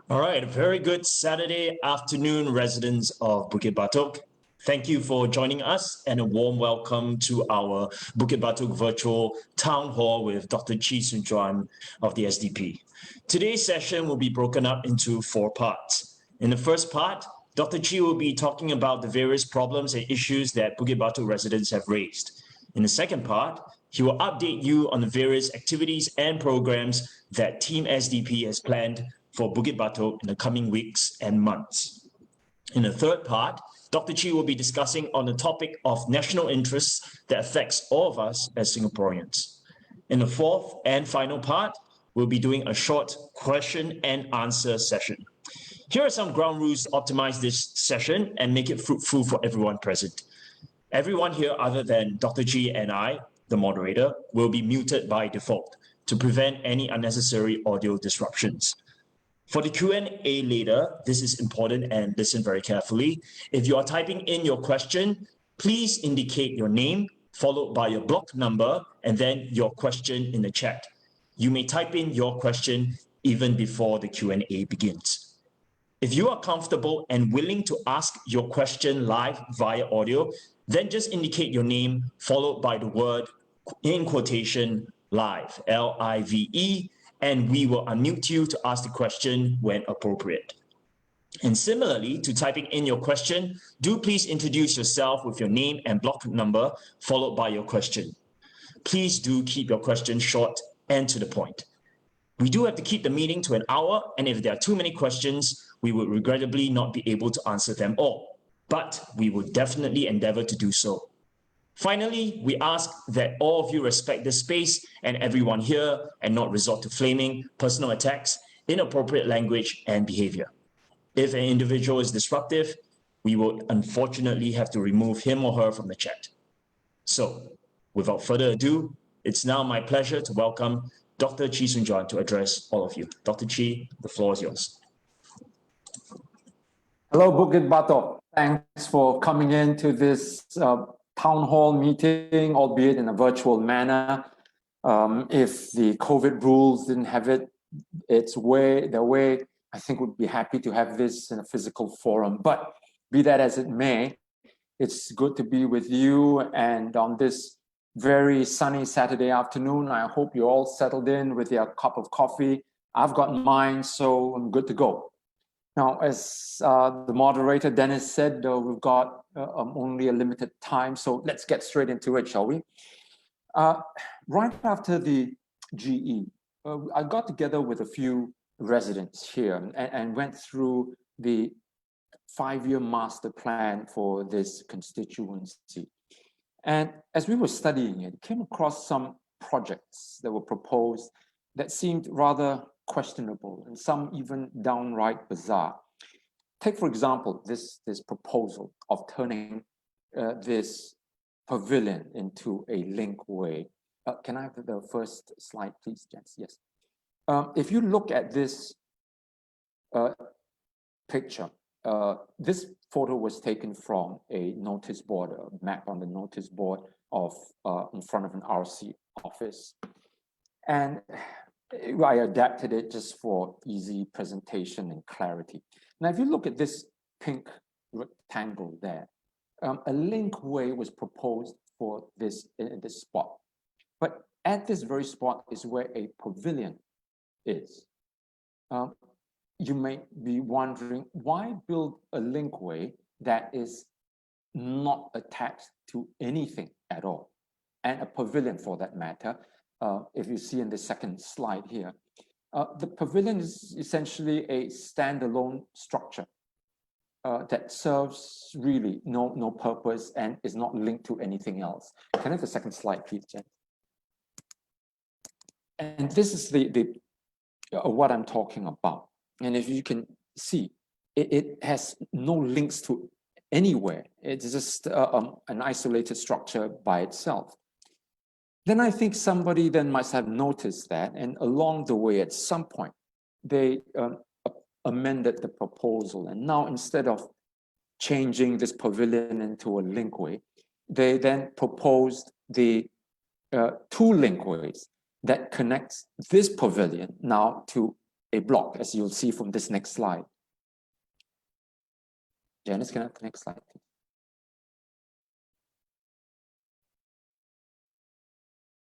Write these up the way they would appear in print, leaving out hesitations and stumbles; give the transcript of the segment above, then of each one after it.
All right, a very good Saturday afternoon, residents of Bukit Batok. Thank you for joining us and a warm welcome to our Bukit Batok virtual town hall with Dr. Chi Soon Juan of the SDP. Today's session will be broken up into 4 parts. In the first part, Dr. Chi will be talking about the various problems and issues that Bukit Batok residents have raised. In the second part, he will update you on the various activities and programs that Team SDP has planned for Bukit Batok in the coming weeks and months. In the third part, Dr. Chi will be discussing on the topic of national interests that affects all of us as Singaporeans. In the fourth and final part, we'll be doing a short question and answer session. Here are some ground rules to optimize this session and make it fruitful for everyone present. Everyone here other than Dr. Chi and I, the moderator, will be muted by default to prevent any unnecessary audio disruptions. For the Q&A later, this is important and listen very carefully. If you are typing in your question, please indicate your name followed by your block number and then your question in the chat. You may type in your question even before the Q&A begins. If you are comfortable and willing to ask your question live via audio, then just indicate your name followed by the word in quotation live, L-I-V-E, and we will unmute you to ask the question when appropriate. And similarly to typing in your question, do please introduce yourself with your name and block number followed by your question. Please do keep your question short and to the point. We do have to keep the meeting to an hour, and if there are too many questions, we would regrettably not be able to answer them all, but we will definitely endeavor to do so. Finally, we ask that all of you respect this space and everyone here and not resort to flaming, personal attacks, inappropriate language, and behavior. If an individual is disruptive, we will unfortunately have to remove him or her from the chat. So, without further ado, it's now my pleasure to welcome Dr. Chi Soon Juan to address all of you. Dr. Chi, the floor is yours. Hello, Bukit Batok. Thanks for coming in to this town hall meeting, albeit in a virtual manner. If the COVID rules didn't have their way, I think we'd be happy to have this in a physical forum. But be that as it may, it's good to be with you. And on this very sunny Saturday afternoon, I hope you're all settled in with your cup of coffee. I've got mine, so I'm good to go. Now, as the moderator Dennis said, we've got only a limited time, so let's get straight into it, shall we? Right after the GE, I got together with a few residents here and went through the 5-year master plan for this constituency. And as we were studying it, came across some projects that were proposed that seemed rather questionable and some even downright bizarre. Take, for example, this proposal of turning this pavilion into a linkway. Can I have the first slide, please, Jens? Yes. If you look at this picture, this photo was taken from a notice board, a map on the notice board of in front of an RC office. And I adapted it just for easy presentation and clarity. Now, if you look at this pink rectangle there, a linkway was proposed for this in this spot. But at this very spot is where a pavilion is. You may be wondering, why build a linkway that is not attached to anything at all? And a pavilion, for that matter, if you see in the second slide here, the pavilion is essentially a standalone structure that serves really no purpose and is not linked to anything else. Can I have the second slide, please, Jen? And this is what I'm talking about. And if you can see, it has no links to anywhere. It's just an isolated structure by itself. Then I think somebody then must have noticed that, and along the way at some point, they amended the proposal. And now instead of changing this pavilion into a linkway, they then proposed the 2 linkways that connects this pavilion now to a block, as you'll see from this next slide. Janice, can I have the next slide, please?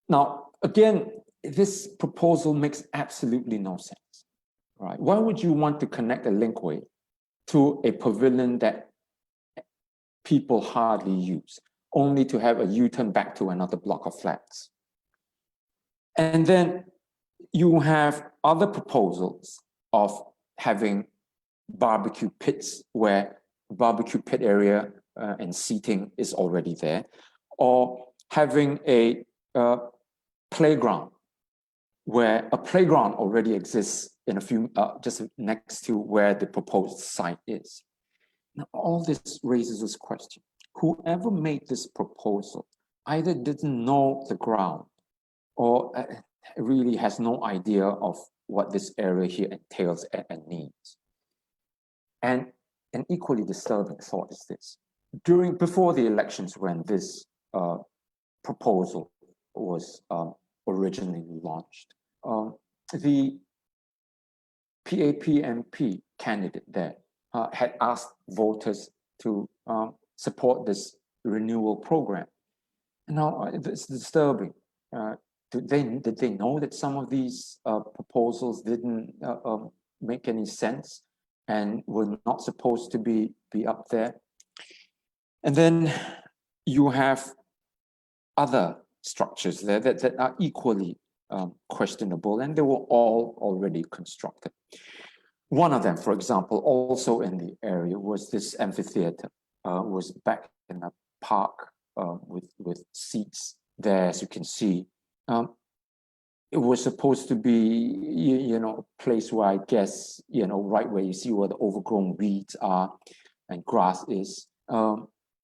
Now, again, this proposal makes absolutely no sense, right? Why would you want to connect a linkway to a pavilion that people hardly use, only to have a U-turn back to another block of flats? And then you have other proposals of having barbecue pits where barbecue pit area and seating is already there, or having a playground where a playground already exists in a few, just next to where the proposed site is. Now, all this raises this question. Whoever made this proposal either didn't know the ground or really has no idea of what this area here entails and needs. And an equally disturbing thought is this. Before the elections, when this proposal was originally launched, the PAP MP candidate there had asked voters to support this renewal program. Now, it's disturbing. Did they know that some of these proposals didn't make any sense and were not supposed to be up there? And then you have other structures there that are equally questionable, and they were all already constructed. One of them, for example, also in the area, was this amphitheater, was back in a park with seats there, as you can see. It was supposed to be, a place where, I guess, right where you see where the overgrown weeds are and grass is,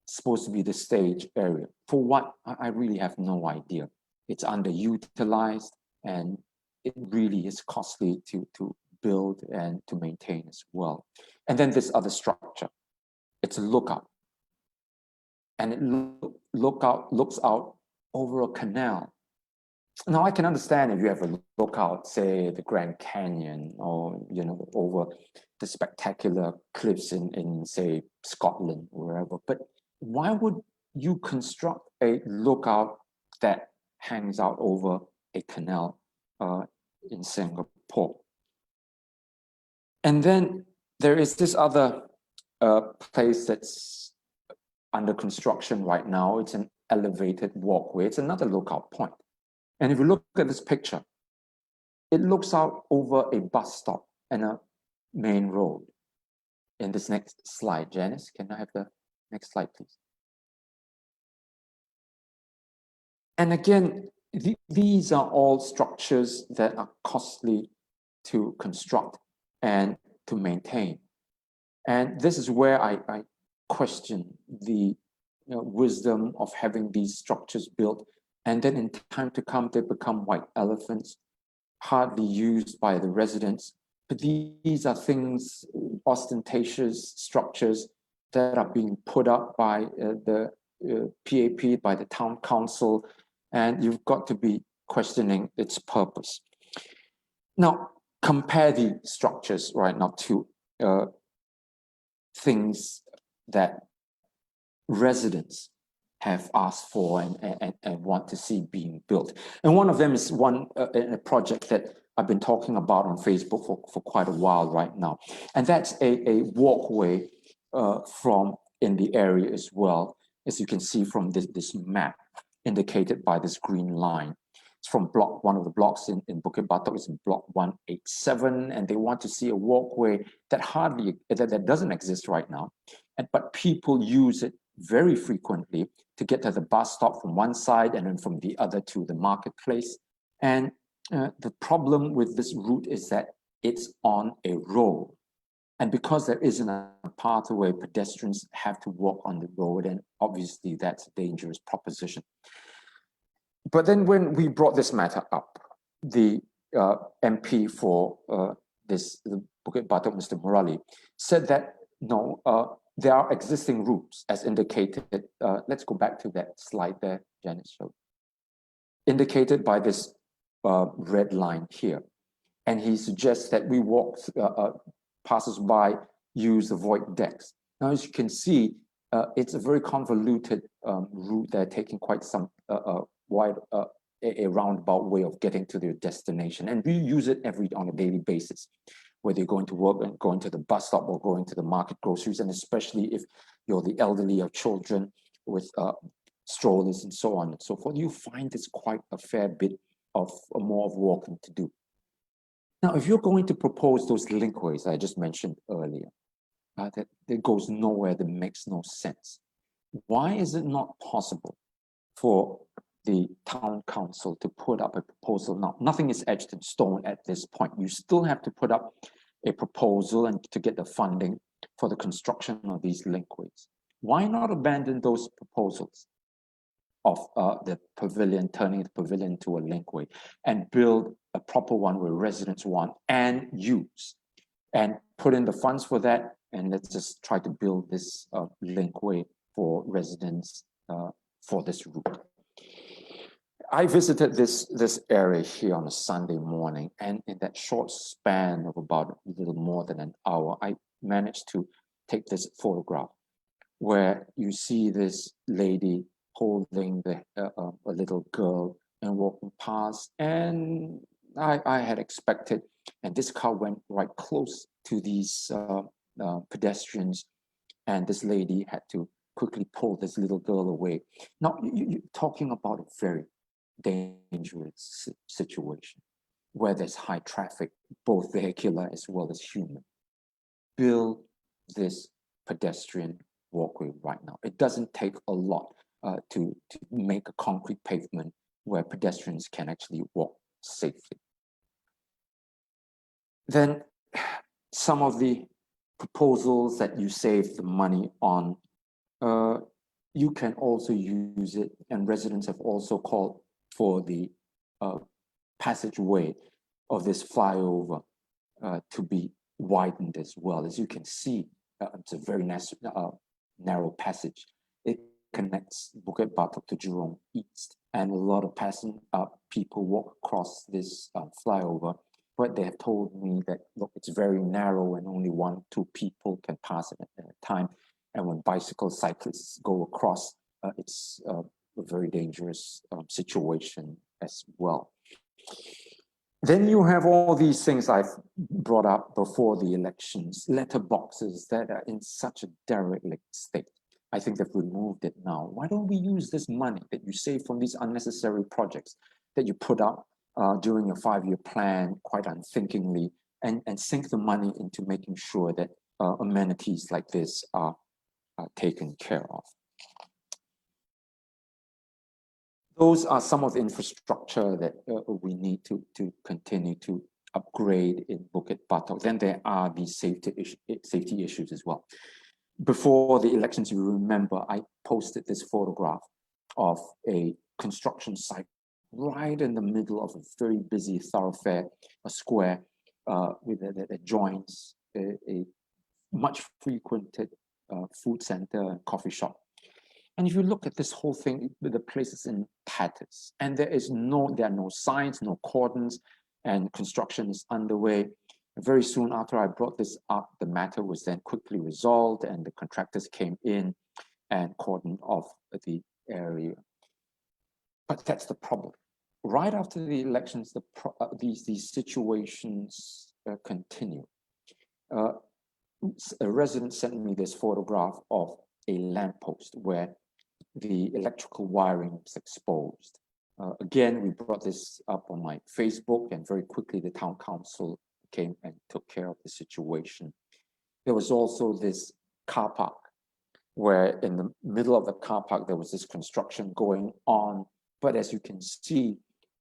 supposed to be the stage area. For what? I really have no idea. It's underutilized, and it really is costly to build and to maintain as well. And then this other structure, it's a lookout. And it looks out over a canal. Now, I can understand if you have a lookout, say, the Grand Canyon, or, over the spectacular cliffs in say, Scotland, or wherever. But why would you construct a lookout that hangs out over a canal in Singapore? And then there is this other place that's under construction right now. It's an elevated walkway. It's another lookout point. And if you look at this picture, it looks out over a bus stop and a main road. In this next slide, Janice, can I have the next slide, please? And again, these are all structures that are costly to construct and to maintain. And this is where I question the wisdom of having these structures built, and then in time to come, they become white elephants, hardly used by the residents. But these are things, ostentatious structures that are being put up by the PAP, by the town council, and you've got to be questioning its purpose. Now, compare the structures right now to things that residents have asked for and want to see being built. And one of them is a project that I've been talking about on Facebook for quite a while right now. And that's a walkway from in the area as well, as you can see from this map indicated by this green line. It's from one of the blocks in Bukit Batok, is in block 187, and they want to see a walkway that doesn't exist right now, but people use it very frequently to get to the bus stop from one side and then from the other to the marketplace. And the problem with this route is that it's on a road. And because there isn't a pathway, pedestrians have to walk on the road, and obviously that's a dangerous proposition. But then when we brought this matter up, the MP for the Bukit Batok, Mr. Murali, said that no, there are existing routes as indicated. Let's go back to that slide there, Janice showed. Indicated by this red line here. and he suggests that we walk, passers-by use the void decks. Now, as you can see, it's a very convoluted route. They're taking quite some wide, a roundabout way of getting to their destination. And we use it on a daily basis, whether you're going to work and going to the bus stop or going to the market, groceries, and especially if you're the elderly or children with strollers and so on and so forth, you find it's quite a fair bit of more of walking to do. Now, if you're going to propose those linkways I just mentioned earlier, that goes nowhere, that makes no sense. Why is it not possible for the town council to put up a proposal? Now, nothing is etched in stone at this point. You still have to put up a proposal and to get the funding for the construction of these linkways. Why not abandon those proposals of the pavilion, turning the pavilion into a linkway, and build a proper one where residents want and use, and put in the funds for that, and let's just try to build this linkway for residents for this route. I visited this area here on a Sunday morning, and in that short span of about a little more than an hour, I managed to take this photograph where you see this lady holding a little girl and walking past, and I had expected, and this car went right close to these pedestrians, and this lady had to quickly pull this little girl away. Now, you're talking about a very dangerous situation where there's high traffic, both vehicular as well as human. Build this pedestrian walkway right now. It doesn't take a lot to make a concrete pavement where pedestrians can actually walk safely. Then some of the proposals that you save the money on, you can also use it, and residents have also called for the passageway of this flyover to be widened as well. As you can see, it's a very narrow passage. It connects Bukit Batok to Jurong East, and a lot of people walk across this flyover, but they have told me that, look, it's very narrow and only 1-2 people can pass it at a time. And when cyclists go across, it's a very dangerous situation as well. Then you have all these things I've brought up before the elections, letterboxes that are in such a derelict state. I think they've removed it now. Why don't we use this money that you save from these unnecessary projects that you put up during your 5-year plan quite unthinkingly, and sink the money into making sure that amenities like this are taken care of. Those are some of the infrastructure that we need to continue to upgrade in Bukit Batok. Then there are these safety issues as well. Before the elections, you remember, I posted this photograph of a construction site right in the middle of a very busy thoroughfare, a square that joins a much frequented food center and coffee shop. And if you look at this whole thing, the place is in tatters, and there are no signs, no cordons, and construction is underway. Very soon after I brought this up, the matter was then quickly resolved, and the contractors came in and cordoned off the area. But that's the problem. Right after the elections, these situations continue. A resident sent me this photograph of a lamppost where the electrical wiring is exposed. Again, we brought this up on my Facebook, and very quickly the town council came and took care of the situation. There was also this car park where in the middle of the car park, there was this construction going on. But as you can see,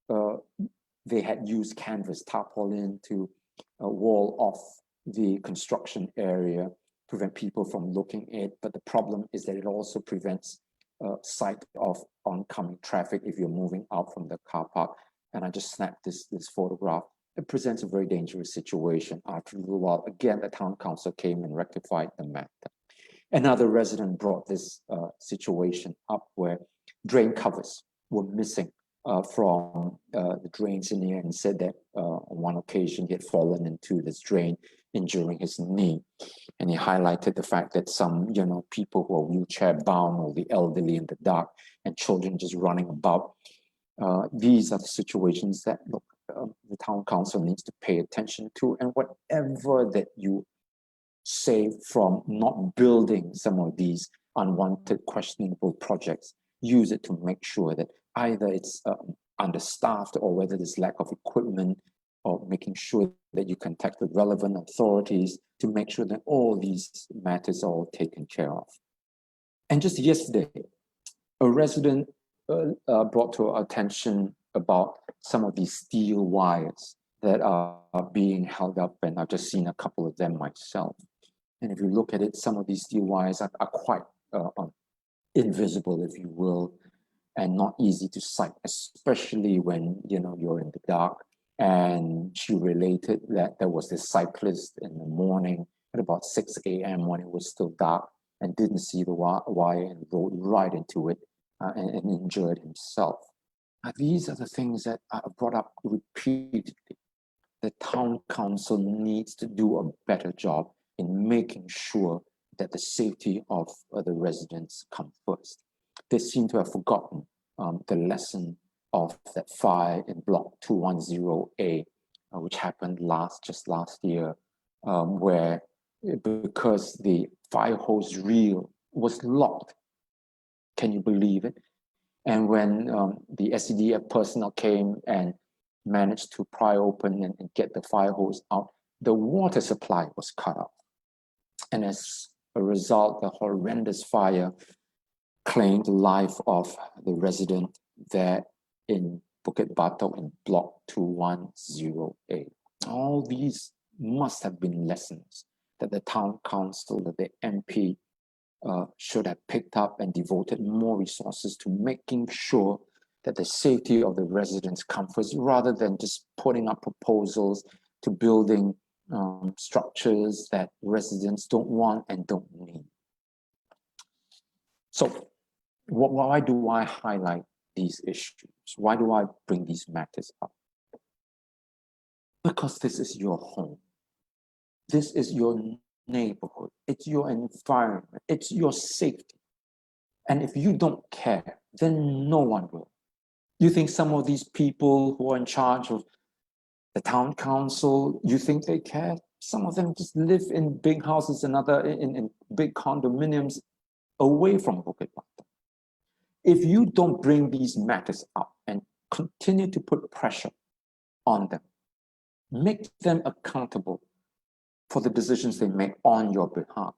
they had used canvas tarpaulin to wall off the construction area, prevent people from looking at it. But the problem is that it also prevents sight of oncoming traffic if you're moving out from the car park. And I just snapped this photograph. It presents a very dangerous situation. After a little while, again, the town council came and rectified the matter. Another resident brought this situation up where drain covers were missing from the drains in here and said that on one occasion he had fallen into this drain, injuring his knee. And he highlighted the fact that some, people who are wheelchair bound or the elderly in the dark and children just running about. These are the situations that the town council needs to pay attention to, and whatever that you save from not building some of these unwanted, questionable projects, use it to make sure that either it's understaffed or whether there's lack of equipment, or making sure that you contact the relevant authorities to make sure that all these matters are all taken care of. And just yesterday, a resident brought to our attention about some of these steel wires that are being held up, and I've just seen a couple of them myself. And if you look at it, some of these steel wires are quite invisible, if you will, and not easy to sight, especially when you're in the dark. And she related that there was this cyclist in the morning at about 6 a.m. when it was still dark and didn't see the wire and rode right into it and injured himself. These are the things that are brought up repeatedly. The town council needs to do a better job in making sure that the safety of the residents come first. They seem to have forgotten the lesson of that fire in block 210A, which happened just last year, where because the fire hose reel was locked, can you believe it? And when the SCDF personnel came and managed to pry open and get the fire hose out, the water supply was cut off. And as a result, the horrendous fire claimed the life of the resident there in Bukit Batok in block 210A. All these must have been lessons that the town council, that the MP should have picked up and devoted more resources to making sure that the safety of the residents comes first, rather than just putting up proposals to building structures that residents don't want and don't need. So why do I highlight these issues? Why do I bring these matters up? Because this is your home. This is your neighborhood. It's your environment. It's your safety. And if you don't care, then no one will. You think some of these people who are in charge of the town council, you think they care? Some of them just live in big houses and in big condominiums away from Bukit Batok. If you don't bring these matters up and continue to put pressure on them, make them accountable for the decisions they make on your behalf,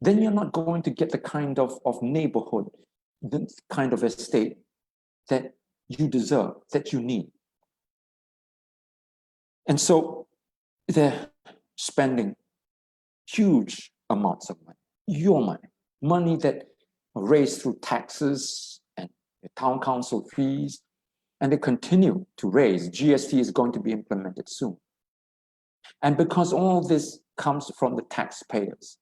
then you're not going to get the kind of neighborhood, the kind of estate that you deserve, that you need. And so they're spending huge amounts of money, your money that are raised through taxes and the town council fees, and they continue to raise. GST is going to be implemented soon. And because all this comes from the taxpayers,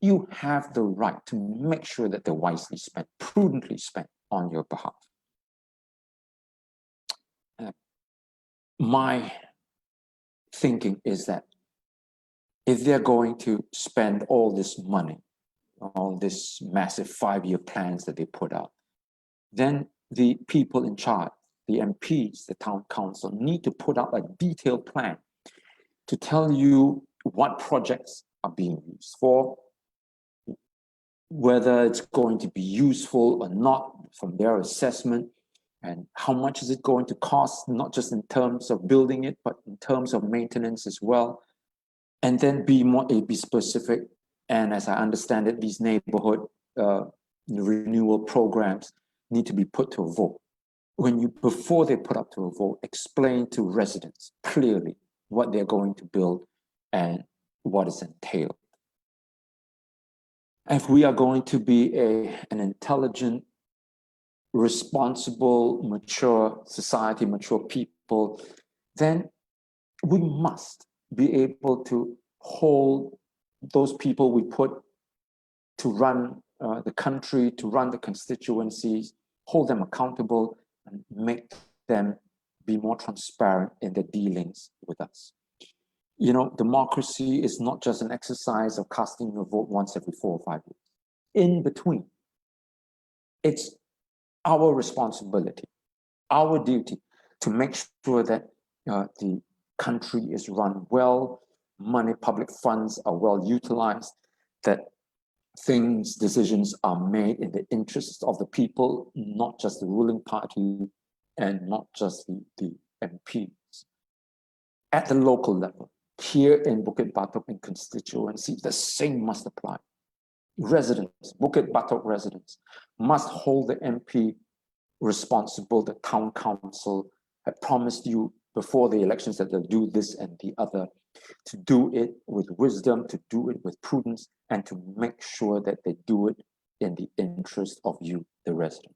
you have the right to make sure that they're wisely spent, prudently spent on your behalf. My thinking is that if they're going to spend all this money, all this massive 5-year plans that they put out, then the people in charge, the MPs, the town council, need to put out a detailed plan to tell you what projects are being used for, whether it's going to be useful or not from their assessment, and how much is it going to cost, not just in terms of building it, but in terms of maintenance as well. And then be specific. And as I understand it, these neighborhood renewal programs need to be put to a vote. Before they put up to a vote, explain to residents clearly what they're going to build and what is entailed. If we are going to be an intelligent, responsible, mature society, mature people, then we must be able to hold those people we put to run the country, to run the constituencies, hold them accountable, and make them be more transparent in their dealings with us. You know, democracy is not just an exercise of casting your vote once every 4 or 5 years. In between, it's our responsibility, our duty to make sure that the country is run well, public funds are well utilized, that decisions are made in the interests of the people, not just the ruling party and not just the MPs. At the local level, here in Bukit Batok and constituency, the same must apply. Residents, Bukit Batok residents, must hold the MP responsible. The town council had promised you before the elections that they'll do this and the other, to do it with wisdom, to do it with prudence, and to make sure that they do it in the interest of you, the residents.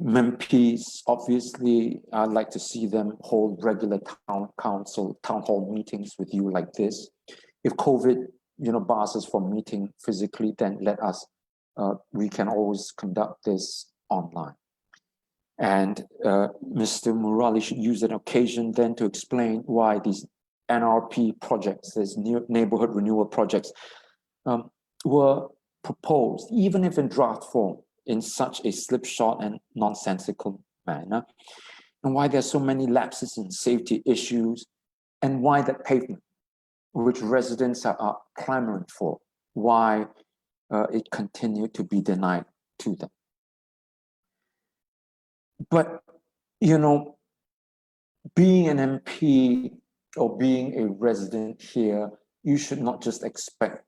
MPs, obviously, I'd like to see them hold regular town hall meetings with you like this. If COVID, bars us from meeting physically, then let us, we can always conduct this online. And Mr. Murali should use an occasion then to explain why these NRP projects, these neighborhood renewal projects, were proposed, even if in draft form, in such a slipshod and nonsensical manner, and why there's so many lapses in safety issues, and why that pavement, which residents are clamoring for, why it continued to be denied to them. But, being an MP or being a resident here, you should not just expect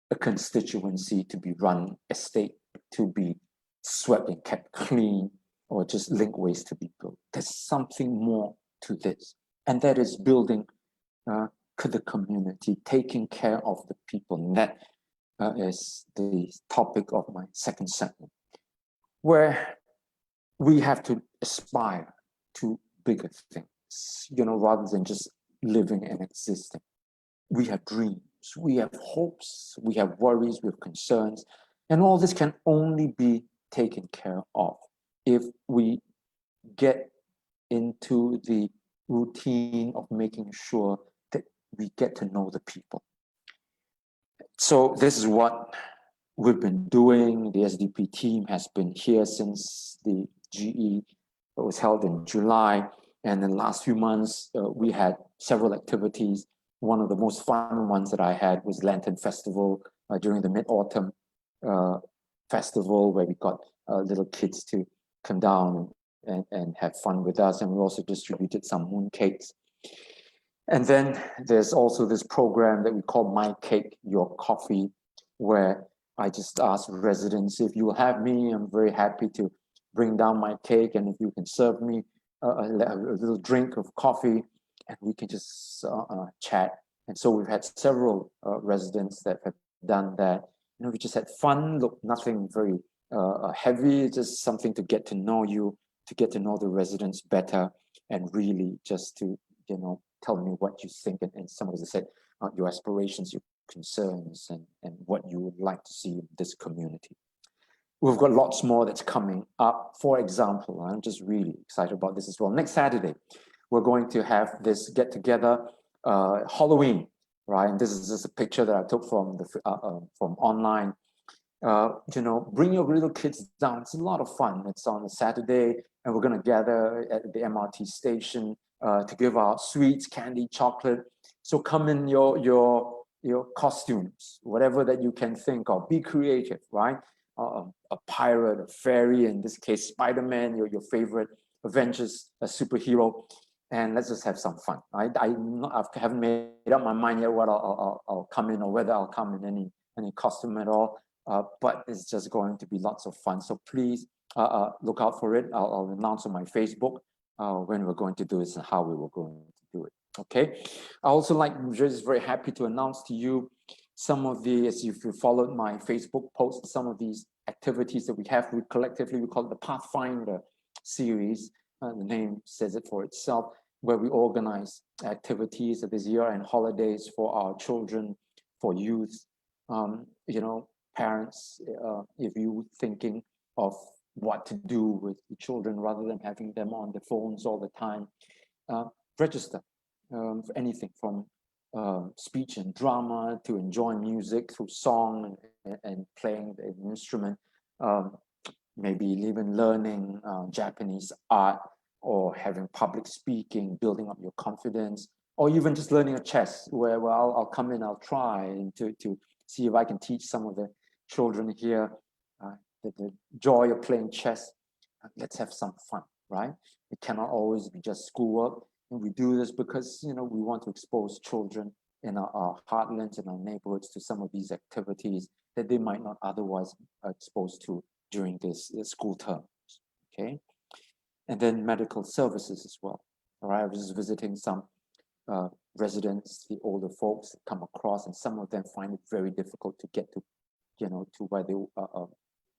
a constituency to be run, a state to be swept and kept clean, or just linkways to be built. There's something more to this, and that is building the community, taking care of the people. And that is the topic of my second segment, where we have to aspire to bigger things, rather than just living and existing. We have dreams, we have hopes, we have worries, we have concerns, and all this can only be taken care of if we get into the routine of making sure that we get to know the people. So this is what we've been doing. The SDP team has been here since the GE was held in July. And in the last few months, we had several activities. One of the most fun ones that I had was Lantern Festival during the Mid-Autumn Festival, where we got little kids to come down and have fun with us. And we also distributed some mooncakes. And then there's also this program that we call My Cake, Your Coffee, where I just ask residents, if you will have me, I'm very happy to bring down my cake, and if you can serve me a little drink of coffee, and we can just chat. And so we've had several residents that have done that. We just had fun. Look, nothing very heavy, just something to get to know you, to get to know the residents better, and really just to tell me what you think, and somebody said your aspirations, your concerns, and what you would like to see in this community. We've got lots more that's coming up. For example, I'm just really excited about this as well. Next Saturday, we're going to have this get together, Halloween, right? And this is just a picture that I took from from online. Bring your little kids down. It's a lot of fun. It's on a Saturday, and we're going to gather at the MRT station to give out sweets, candy, chocolate. So come in your costumes, whatever that you can think of. Be creative, right? A pirate, a fairy, in this case, Spider-Man, your favorite Avengers, a superhero, and let's just have some fun. I haven't made up my mind yet what I'll come in, or whether I'll come in any costume at all. But it's just going to be lots of fun. So please look out for it. I'll announce on my Facebook when we're going to do this and how we were going to do it. Okay. I also just very happy to announce to you some of the, as if you followed my Facebook post, some of these activities that we have. We collectively, we call it the Pathfinder series. The name says it for itself, where we organize activities this year and holidays for our children, for youth, parents, if you thinking of what to do with the children rather than having them on their phones all the time. Register for anything from speech and drama to enjoy music through song and playing an instrument, maybe even learning Japanese art or having public speaking, building up your confidence, or even just learning a chess where, well, I'll come in, I'll try to see if I can teach some of the children here the joy of playing chess. Let's have some fun, right? It cannot always be just schoolwork. And we do this because, we want to expose children in our heartlands and our neighborhoods to some of these activities that they might not otherwise be exposed to during this school term, okay? And then medical services as well. All right, I was just visiting some residents, the older folks that come across, and some of them find it very difficult to get to, to where they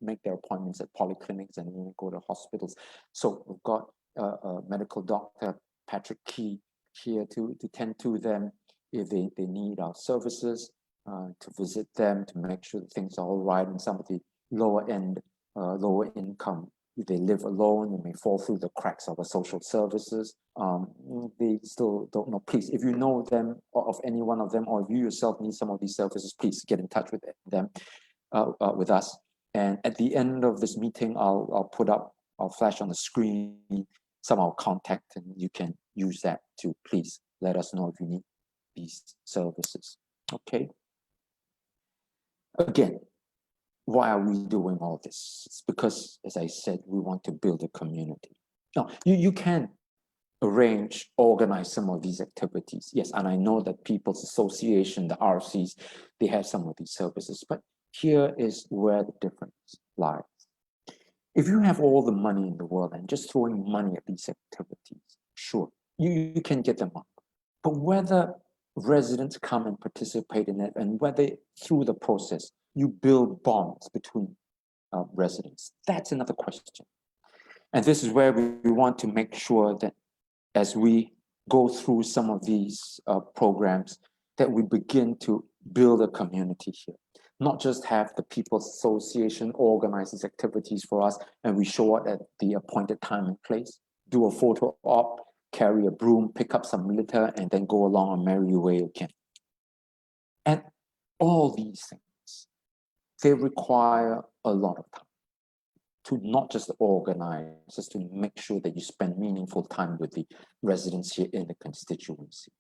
make their appointments at polyclinics and go to hospitals. So we've got a medical doctor, Patrick Key, here to tend to them if they need our services, to visit them, to make sure that things are all right. And some of the lower end, lower income, if they live alone, they may fall through the cracks of our social services. They still don't know. Please, if you know them or of any one of them, or if you yourself need some of these services, please get in touch with them, with us. And at the end of this meeting, I'll flash on the screen some of our contact, and you can use that to please let us know if you need these services. Okay. Again, why are we doing all this? It's because, as I said, we want to build a community. Now, you can organize some of these activities. Yes, and I know that People's Association, the RCs, they have some of these services, but here is where the difference lies. If you have all the money in the world and just throwing money at these activities, sure, you can get them up. But whether residents come and participate in it, and whether through the process you build bonds between residents, that's another question. And this is where we want to make sure that as we go through some of these programs, that we begin to build a community here. Not just have the People's Association organize these activities for us and we show up at the appointed time and place, do a photo op, carry a broom, pick up some litter, and then go along a merry way again. And all these things, they require a lot of time to not just organize, just to make sure that you spend meaningful time with the residents here in the constituency.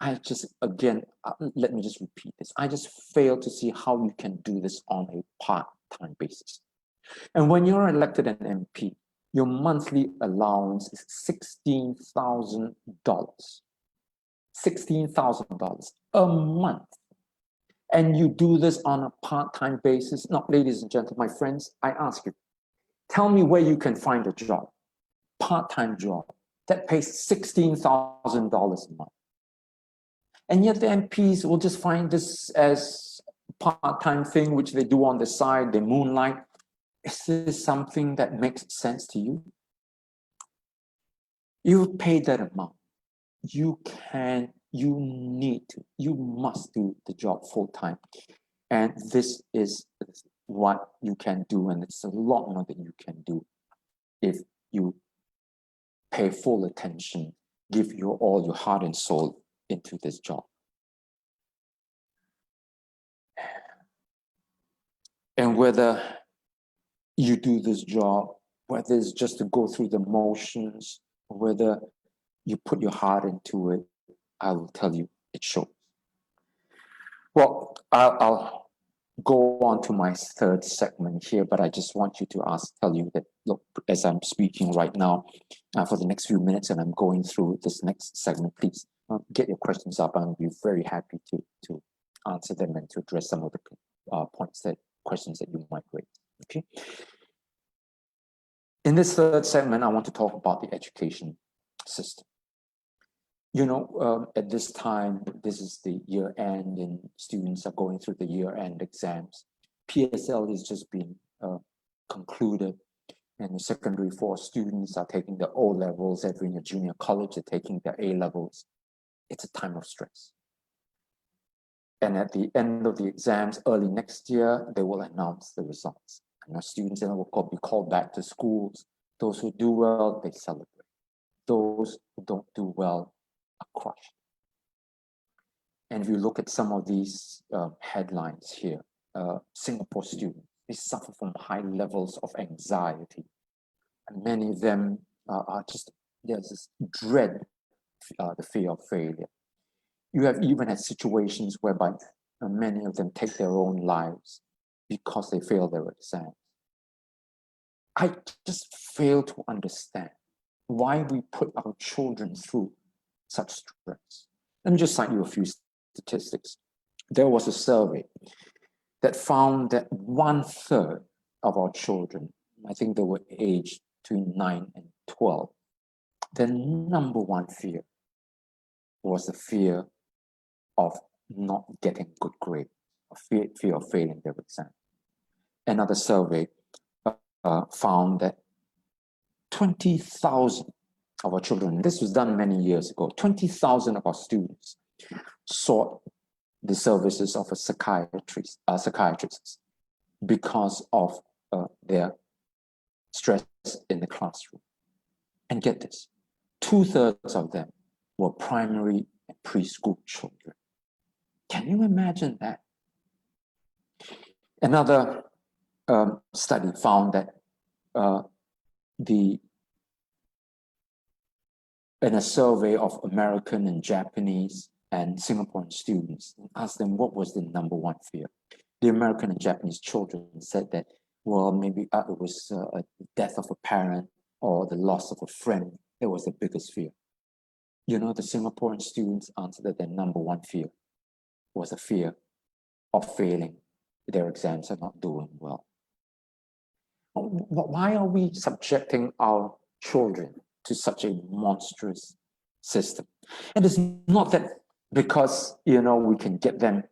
Let me just repeat this. I just fail to see how you can do this on a part-time basis. And when you're elected an MP, your monthly allowance is $16,000. $16,000 a month. And you do this on a part-time basis. Now, ladies and gentlemen, my friends, I ask you, tell me where you can find a job, part-time job, that pays $16,000 a month. And yet the MPs will just find this as a part-time thing, which they do on the side, they moonlight. Is this something that makes sense to you? You pay that amount. You must do the job full-time. And this is what you can do, and it's a lot more that you can do if you pay full attention, give all your heart and soul into this job. And whether you do this job, whether it's just to go through the motions, whether you put your heart into it, I will tell you, it shows. Well, I'll go on to my third segment here, but I just want you to tell you that, look, as I'm speaking right now, for the next few minutes, and I'm going through this next segment, please get your questions up. I'll be very happy to answer them and to address some of the questions that you might raise. Okay. In this third segment, I want to talk about the education system. At this time, this is the year end and students are going through the year end exams. PSL is just being concluded, and the secondary 4 students are taking their O levels. Every junior college, they're taking their A levels. It's a time of stress. And at the end of the exams, early next year, they will announce the results. Students will be called back to schools. Those who do well, they celebrate. Those who don't do well are crushed. And if you look at some of these headlines here, Singapore students, they suffer from high levels of anxiety. And many of them there's this dread, the fear of failure. You have even had situations whereby many of them take their own lives because they fail their exams. I just fail to understand why we put our children through such stress. Let me just cite you a few statistics. There was a survey that found that 1/3 of our children, I think they were aged between 9 and 12, their number one fear was the fear of not getting good grades, fear of failing their exam. Another survey found that 20,000 of our children, this was done many years ago, 20,000 of our students sought the services of a psychiatrist because of their stress in the classroom. And get this, 2/3 of them were primary and preschool children. Can you imagine that? Another study found that in a survey of American and Japanese and Singaporean students, asked them what was the number one fear. The American and Japanese children said that, well, maybe it was a death of a parent or the loss of a friend. That was the biggest fear. The Singaporean students answered that their number one fear was a fear of failing their exams and not doing well. Why are we subjecting our children to such a monstrous system? And it's not that because we can get them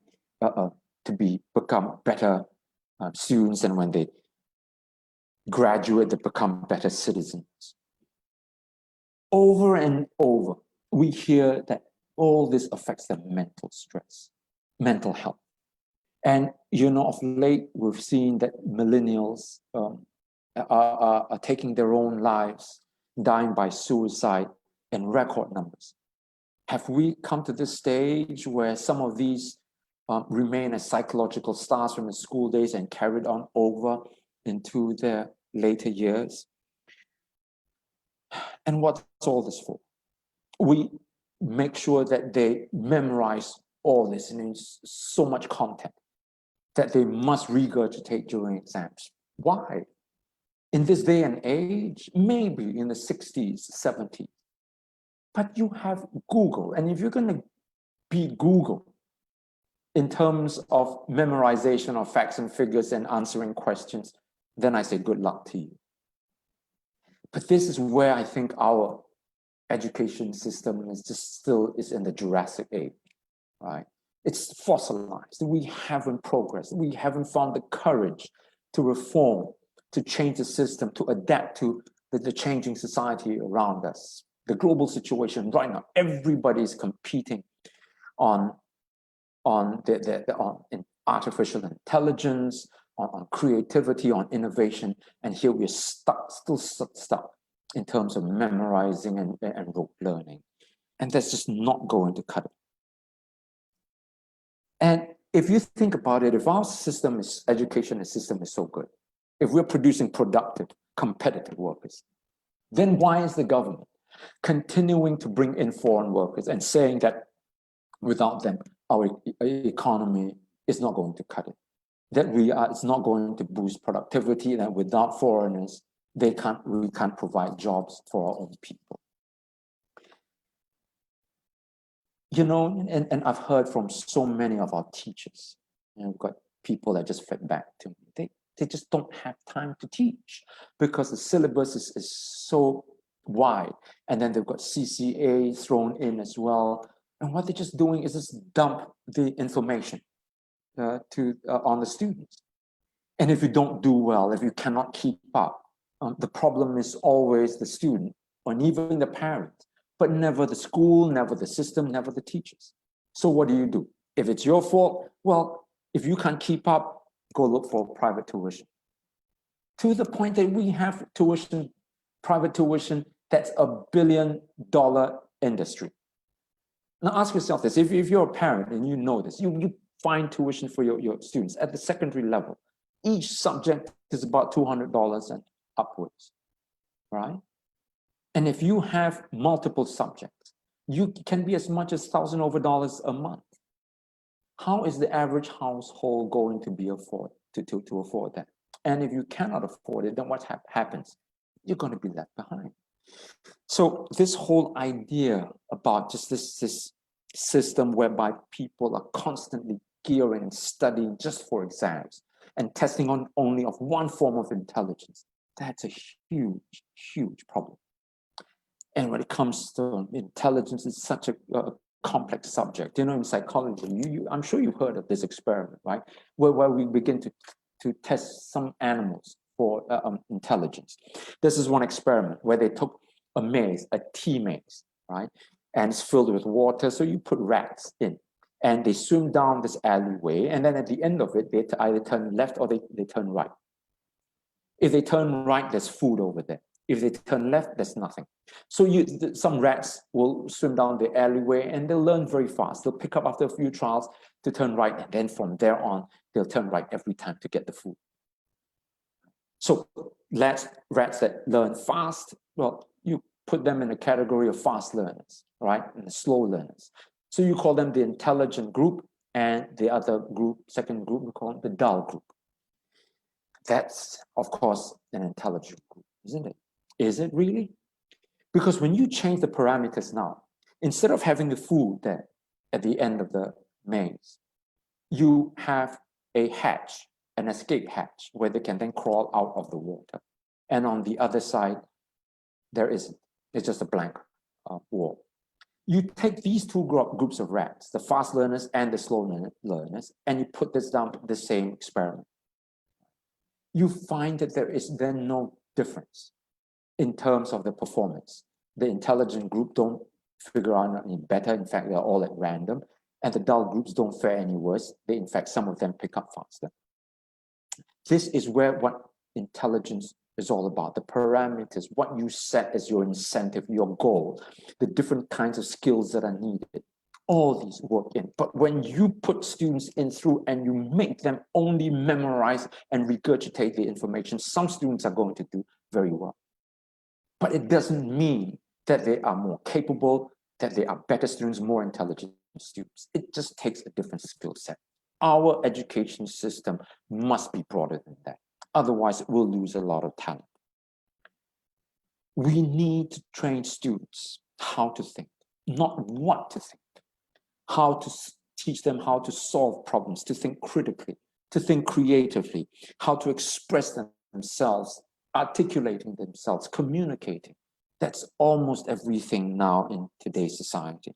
to become better students, and when they graduate, they become better citizens. Over and over, we hear that all this affects their mental stress, mental health. And of late, we've seen that millennials are taking their own lives, dying by suicide in record numbers. Have we come to this stage where some of these remain as psychological scars from the school days and carried on over into their later years? And what's all this for? We make sure that they memorize all this, and it's so much content that they must regurgitate during exams. Why? In this day and age, maybe in the 60s, 70s, but you have Google, and if you're going to beat Google in terms of memorization of facts and figures and answering questions, then I say good luck to you. But this is where I think our education system is just still in the Jurassic age, right? It's fossilized. We haven't progressed. We haven't found the courage to reform, to change the system, to adapt to the changing society around us. The global situation right now, everybody's competing on in artificial intelligence, on creativity, on innovation, and here we're still stuck in terms of memorizing and rote learning. And that's just not going to cut it. And if you think about it, if our education system is so good, if we're producing productive, competitive workers, then why is the government continuing to bring in foreign workers and saying that without them, our economy is not going to cut it? That it's not going to boost productivity, that without foreigners, we can't provide jobs for our own people. And I've heard from so many of our teachers, we've got people that just fed back to me. They just don't have time to teach because the syllabus is so wide. And then they've got CCA thrown in as well. And what they're just doing is just dump the information on the students. And if you don't do well, if you cannot keep up, the problem is always the student or even the parent, but never the school, never the system, never the teachers. So what do? If it's your fault, well, if you can't keep up, go look for private tuition. to the point that we have tuition, private tuition, that's $1 billion industry. Now ask yourself this, if you're a parent and you know this, you find tuition for your students at the secondary level. Each subject is about $200 and upwards, right? And if you have multiple subjects, you can be as much as $1,000 over a month. How is the average household going to be afford to afford that? And if you cannot afford it, then what happens? You're going to be left behind. So this whole idea about just this system whereby people are constantly gearing and studying just for exams and testing on only of one form of intelligence, that's a huge, huge problem. And when it comes to intelligence, it's such a complex subject. You know, in psychology, I'm sure you've heard of this experiment, right? Where we begin to test some animals for intelligence. This is one experiment where they took a maze, a tea maze, right? And it's filled with water. So you put rats in and they swim down this alleyway. And then at the end of it, they either turn left or they turn right. If they turn right, there's food over there. If they turn left, there's nothing. So some rats will swim down the alleyway and they'll learn very fast. They'll pick up after a few trials to turn right. And then from there on, they'll turn right every time to get the food. So rats that learn fast, well, you put them in a category of fast learners, right? And the slow learners. So you call them the intelligent group, and the other group, second group, we call them the dull group. That's, of course, an intelligent group, isn't it? Is it really? Because when you change the parameters now, instead of having the food there at the end of the maze, you have a hatch, an escape hatch, where they can then crawl out of the water. And on the other side, there isn't. It's just a blank wall. You take these two groups of rats, the fast learners and the slow learners, and you put this down to the same experiment. You find that there is then no difference in terms of the performance. The intelligent group don't figure out any better. In fact, they're all at random. And the dull groups don't fare any worse. In fact, some of them pick up faster. This is what intelligence is all about. The parameters, what you set as your incentive, your goal, the different kinds of skills that are needed. All these work in. But when you put students in through and you make them only memorize and regurgitate the information, some students are going to do very well. But it doesn't mean that they are more capable, that they are better students, more intelligent students. It just takes a different skill set. Our education system must be broader than that. Otherwise, we'll lose a lot of talent. We need to train students how to think, not what to think. How to teach them how to solve problems, to think critically, to think creatively, how to express themselves, articulating themselves, communicating. That's almost everything now in today's society.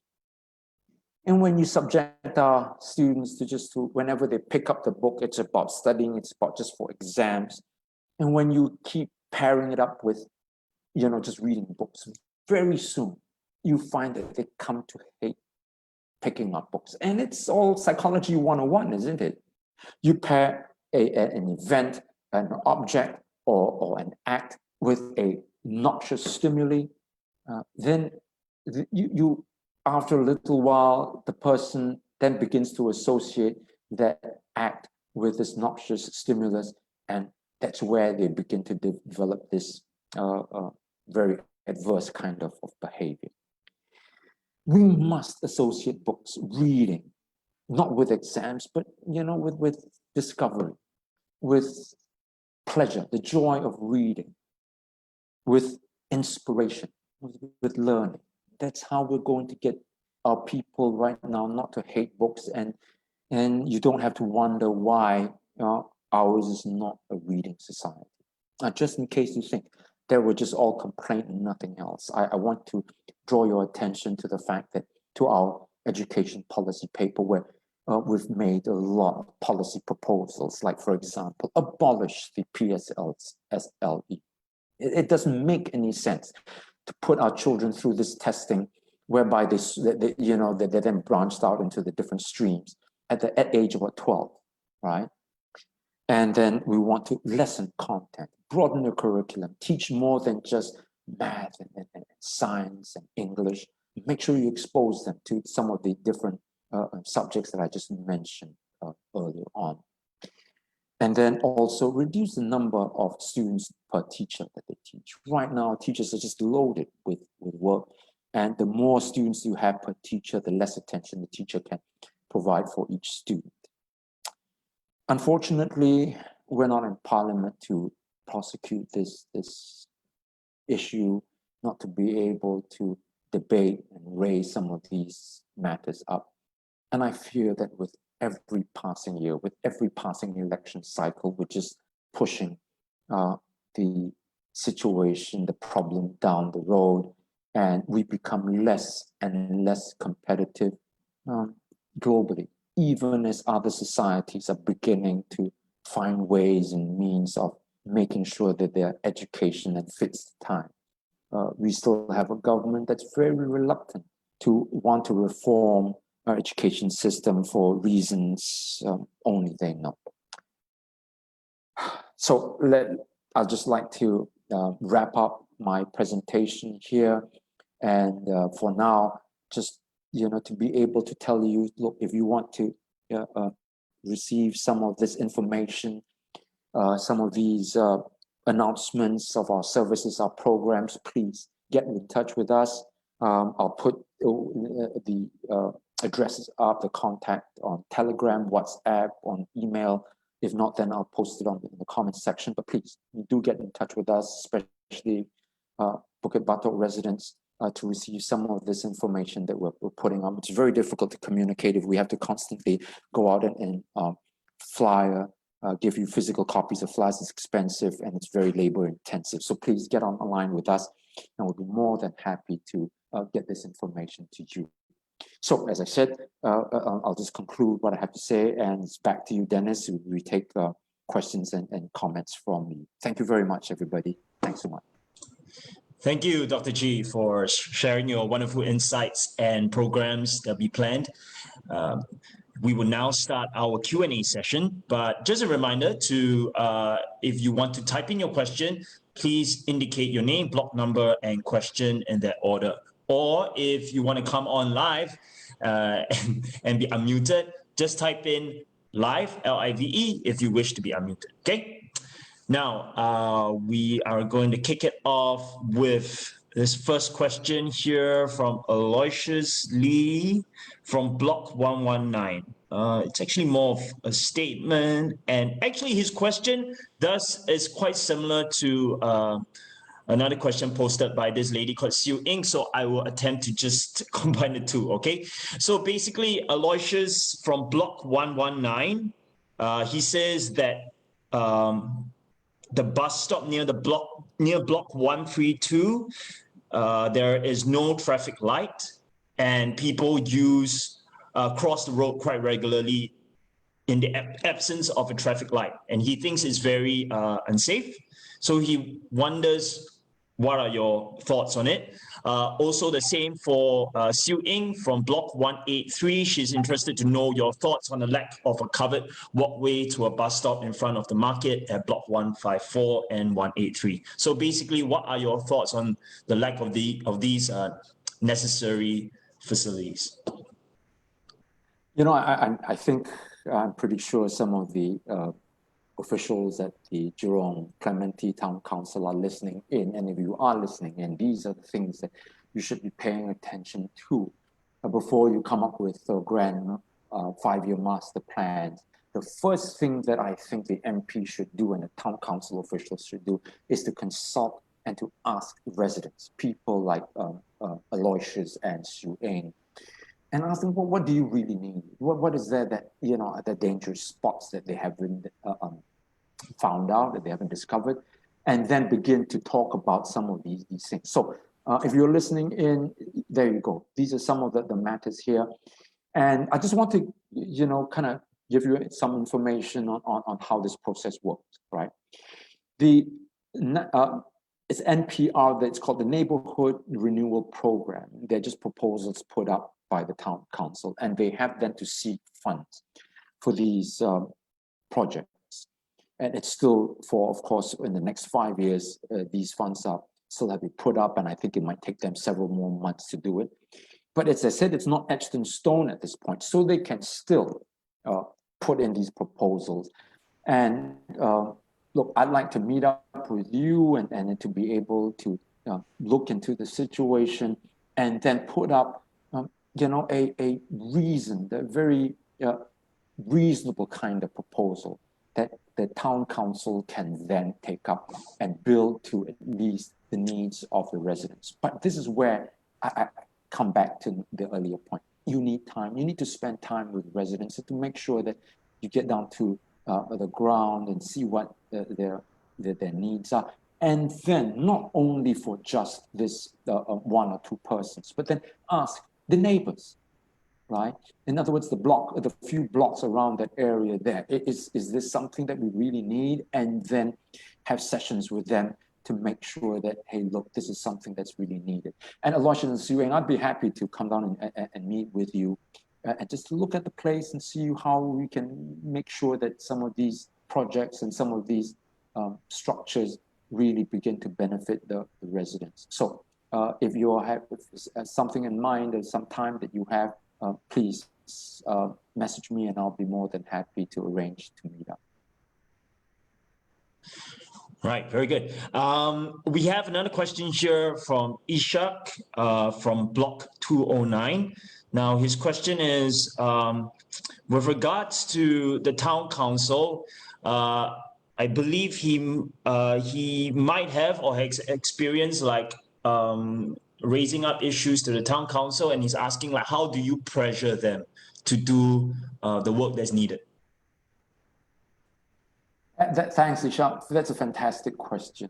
And when you subject our students to whenever they pick up the book, it's about studying, it's about just for exams. And when you keep pairing it up with, just reading books, very soon you find that they come to hate picking up books. And it's all psychology 101, isn't it? You pair an event, an object, or an act with a noxious stimuli, then you after a little while, the person then begins to associate that act with this noxious stimulus, and that's where they begin to develop this very adverse kind of behavior. We must associate books, reading, not with exams, but with discovery, with pleasure, the joy of reading, with inspiration, with learning. That's how we're going to get our people right now not to hate books, and you don't have to wonder why ours is not a reading society. Just in case you think they were just all complaint and nothing else, I want to draw your attention to the fact that to our education policy paper, where we've made a lot of policy proposals, like, for example, abolish the PSLE. It doesn't make any sense to put our children through this testing whereby they're then branched out into the different streams at age of 12, right? And then we want to lessen content, broaden the curriculum, teach more than just math and science and English. Make sure you expose them to some of the different subjects that I just mentioned earlier on. And then also reduce the number of students per teacher that they teach. Right now, teachers are just loaded with work. And the more students you have per teacher, the less attention the teacher can provide for each student. Unfortunately, we're not in Parliament to prosecute this issue, not to be able to debate and raise some of these matters up. And I fear that with every passing year, with every passing election cycle, we're just pushing the situation, the problem down the road, and we become less and less competitive globally, even as other societies are beginning to find ways and means of making sure that their education and fits the time. We still have a government that's very reluctant to want to reform our education system for reasons only they know. So I'd just like to wrap up my presentation here. And for now, just, to be able to tell you, look, if you want to receive some of this information, some of these announcements of our services, our programs, please get in touch with us. I'll put the addresses up, the contact on Telegram, WhatsApp, on email. If not, then I'll post it in the comments section. But please, do get in touch with us, especially Bukit Batok residents, to receive some of this information that we're putting on. It's very difficult to communicate if we have to constantly go out and flyer, give you physical copies of flyers. It's expensive and it's very labor intensive. So please get online with us and we'll be more than happy to get this information to you. So as I said, I'll just conclude what I have to say, and it's back to you, Dennis. We take questions and comments from you. Thank you very much, everybody. Thanks so much. Thank you, Dr. G, for sharing your wonderful insights and programs that we planned. We will now start our Q&A session, but just a reminder to, if you want to type in your question, please indicate your name, block number, and question in that order. Or if you want to come on live and be unmuted, just type in live, L-I-V-E, if you wish to be unmuted, okay? Now, we are going to kick it off with this first question here from Aloysius Lee from Block 119. It's actually more of a statement, and actually his question is quite similar to another question posted by this lady called Siu Ing, so I will attempt to just combine the two, okay? So basically, Aloysius from Block 119, he says that the bus stop near block 132, there is no traffic light, and people cross the road quite regularly in the absence of a traffic light, and he thinks it's very unsafe. So he wonders, what are your thoughts on it? Also the same for Siu Ing from Block 183. She's interested to know your thoughts on the lack of a covered walkway to a bus stop in front of the market at Block 154 and 183. So basically, what are your thoughts on the lack of these necessary facilities? I think I'm pretty sure some of the officials at the Jurong Clementi Town Council are listening in, and if you are listening in, these are the things that you should be paying attention to before you come up with a grand 5-year master plan. The first thing that I think the MP should do and the town council officials should do is to consult and to ask residents, people like Aloysius and Siu Ing, and ask them, well, what do you really need? What is there that, are the dangerous spots that they haven't found out, that they haven't discovered, and then begin to talk about some of these things. So if you're listening in, there you go. These are some of the matters here. And I just want to, kind of give you some information on how this process works, right? It's NPR, that's called the Neighborhood Renewal Program. They're just proposals put up by the town council, and they have then to seek funds for these projects. and it's still for, of course, in the next 5 years, these funds are still have to be put up, and I think it might take them several more months to do it. But as I said, it's not etched in stone at this point, so they can still put in these proposals. And look, I'd like to meet up with you and to be able to look into the situation and then put up, a reasoned, a very reasonable kind of proposal that the town council can then take up and build to at least the needs of the residents. But this is where I come back to the earlier point. You need time. You need to spend time with residents to make sure that you get down to the ground and see what their needs are. And then not only for just this one or two persons, but then ask the neighbors, right? In other words, the few blocks around that area there, is this something that we really need? And then have sessions with them to make sure that, hey, look, this is something that's really needed. And Aloysius and Sue, and I'd be happy to come down and meet with you and just to look at the place and see how we can make sure that some of these projects and some of these structures really begin to benefit the residents. So if you have something in mind or some time that you have, please message me and I'll be more than happy to arrange to meet up. Right, very good. We have another question here from Ishak from Block 209. Now, his question is, with regards to the town council, I believe he might have or has experienced like raising up issues to the town council, and he's asking like, how do you pressure them to do the work that's needed? Thanks, Ishak. That's a fantastic question.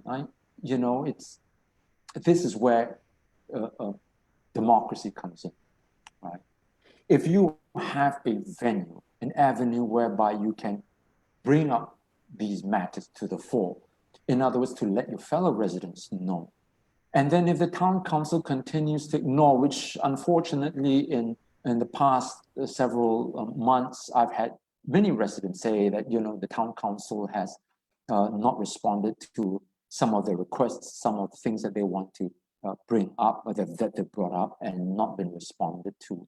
This is where democracy comes in, right? If you have a venue, an avenue whereby you can bring up these matters to the fore, in other words, to let your fellow residents know. And then if the town council continues to ignore, which unfortunately in the past several months, I've had many residents say that, the town council has not responded to some of the requests, some of the things that they want to bring up or that they brought up and not been responded to.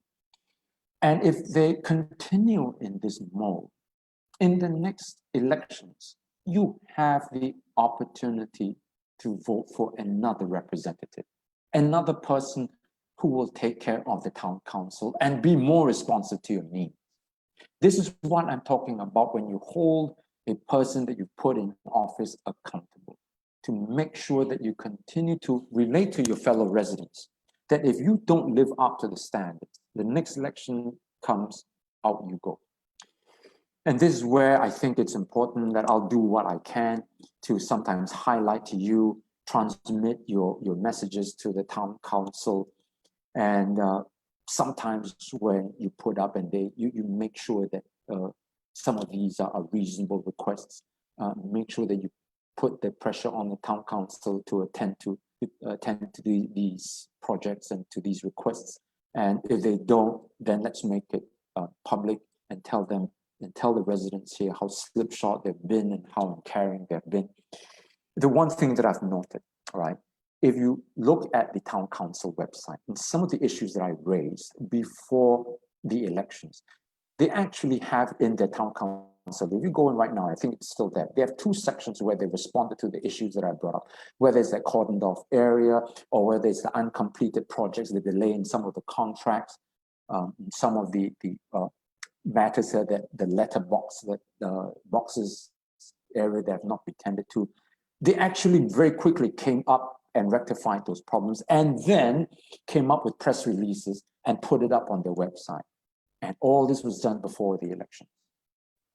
And if they continue in this mode, in the next elections, you have the opportunity to vote for another representative, another person who will take care of the town council and be more responsive to your needs. This is what I'm talking about when you hold a person that you put in office accountable, to make sure that you continue to relate to your fellow residents, that if you don't live up to the standards, the next election comes, out you go. And this is where I think it's important that I'll do what I can to sometimes highlight to you, transmit your messages to the town council, and sometimes when you put up and you make sure that some of these are reasonable requests, make sure that you put the pressure on the town council to attend to these projects and to these requests. And if they don't, then let's make it public and tell them and tell the residents here how slipshod they've been and how uncaring they've been. The one thing that I've noted, right, if you look at the town council website and some of the issues that I raised before the elections, they actually have in their town council, if you go in right now, I think it's still there, they have two sections where they responded to the issues that I brought up, whether it's that cordoned off area or whether it's the uncompleted projects, the delay in some of the contracts, some of the matters that the letterbox, that the boxes area that have not been tended to. They actually very quickly came up and rectified those problems and then came up with press releases and put it up on their website. And all this was done before the election.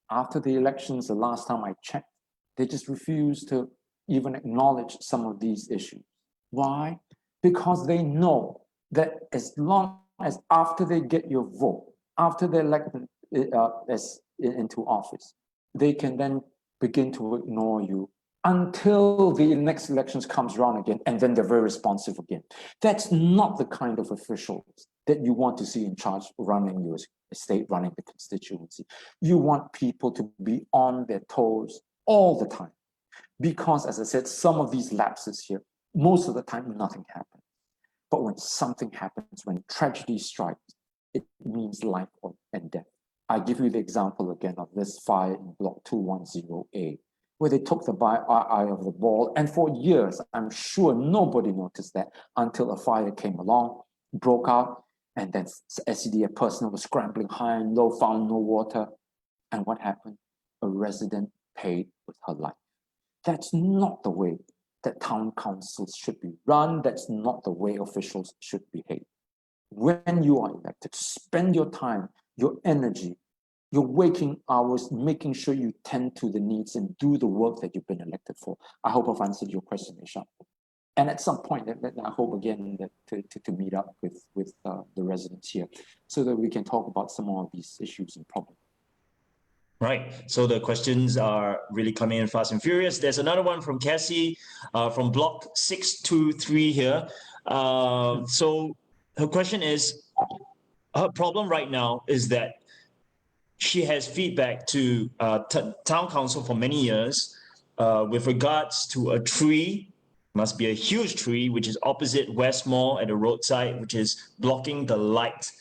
After the elections, the last time I checked, they just refused to even acknowledge some of these issues. Why? Because they know that as long as after they get your vote, after they're elected into office, they can then begin to ignore you until the next elections comes around again, and then they're very responsive again. That's not the kind of officials that you want to see in charge running your state, running the constituency. You want people to be on their toes all the time. Because, as I said, some of these lapses here, most of the time, nothing happens. But when something happens, when tragedy strikes, it means life and death. I give you the example again of this fire in Block 210A, where they took the eye of the ball, and for years, I'm sure nobody noticed that until a fire came along, broke out, and then SCDF personnel was scrambling high and low, found no water. And what happened? A resident paid with her life. That's not the way that town councils should be run. That's not the way officials should behave. When you are elected, spend your time, your energy, your waking hours, making sure you tend to the needs and do the work that you've been elected for. I hope I've answered your question, Ishan. And at some point, I hope again that to meet up with the residents here so that we can talk about some more of these issues and problems. Right. So the questions are really coming in fast and furious. There's another one from Cassie from block 623 here. So her question is, her problem right now is that she has feedback to town council for many years with regards to a tree, must be a huge tree, which is opposite West Mall at the roadside, which is blocking the light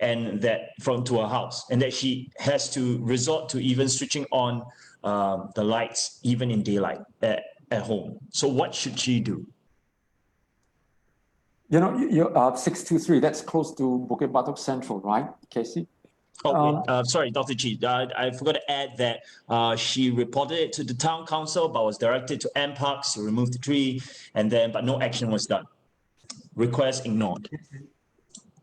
and that from to her house, and that she has to resort to even switching on the lights even in daylight at home. So what should she do? You know, you're 623, that's close to Bukit Batok Central, right, Casey? Oh, sorry, Dr. Chi, I forgot to add that she reported it to the town council, but was directed to M Parks to remove the tree, and then, but no action was done. Request ignored.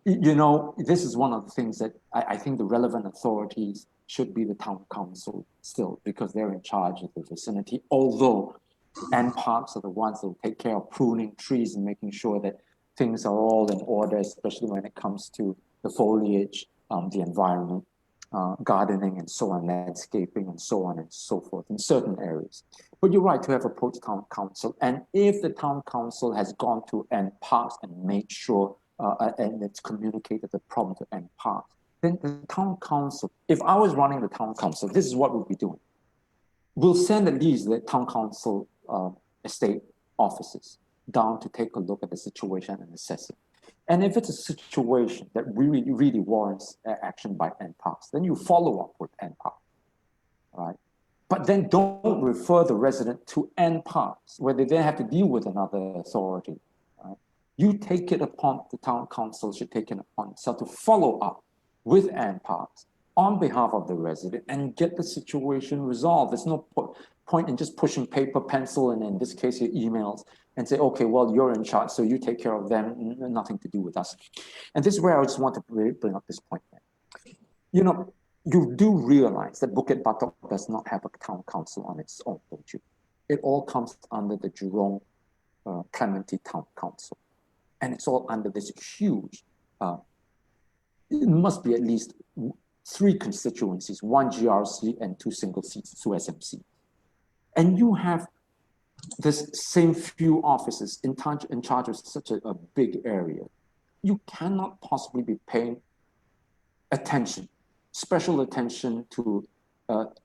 You know, this is one of the things that I think the relevant authorities should be the town council still, because they're in charge of the vicinity, although M Parks are the ones that will take care of pruning trees and making sure that things are all in order, especially when it comes to the foliage, the environment, gardening and so on, landscaping and so on and so forth in certain areas. But you're right to have approached town council. And if the town council has gone to M Parks and made sure and it's communicated the problem to M Parks, then the town council, if I was running the town council, this is what we'll be doing. We'll send at least the town council estate officers down to take a look at the situation and assess it. And if it's a situation that really, really warrants action by NParks, then you follow up with NParks, right? But then don't refer the resident to NParks, where they then have to deal with another authority, right? You take it upon, the town council should take it upon itself to follow up with NParks on behalf of the resident and get the situation resolved. There's no point in just pushing paper, pencil, and in this case, your emails, and say, okay, well, you're in charge, so you take care of them, nothing to do with us. And this is where I just want to bring up this point. You know, you do realize that Bukit Batok does not have a town council on its own, don't you? It all comes under the Jurong Clementi Town Council. And it's all under this huge, it must be at least 3 constituencies, 1 GRC and 2 single seats, 2 SMC. And you have this same few officers in charge of such a big area. You cannot possibly be paying attention, special attention to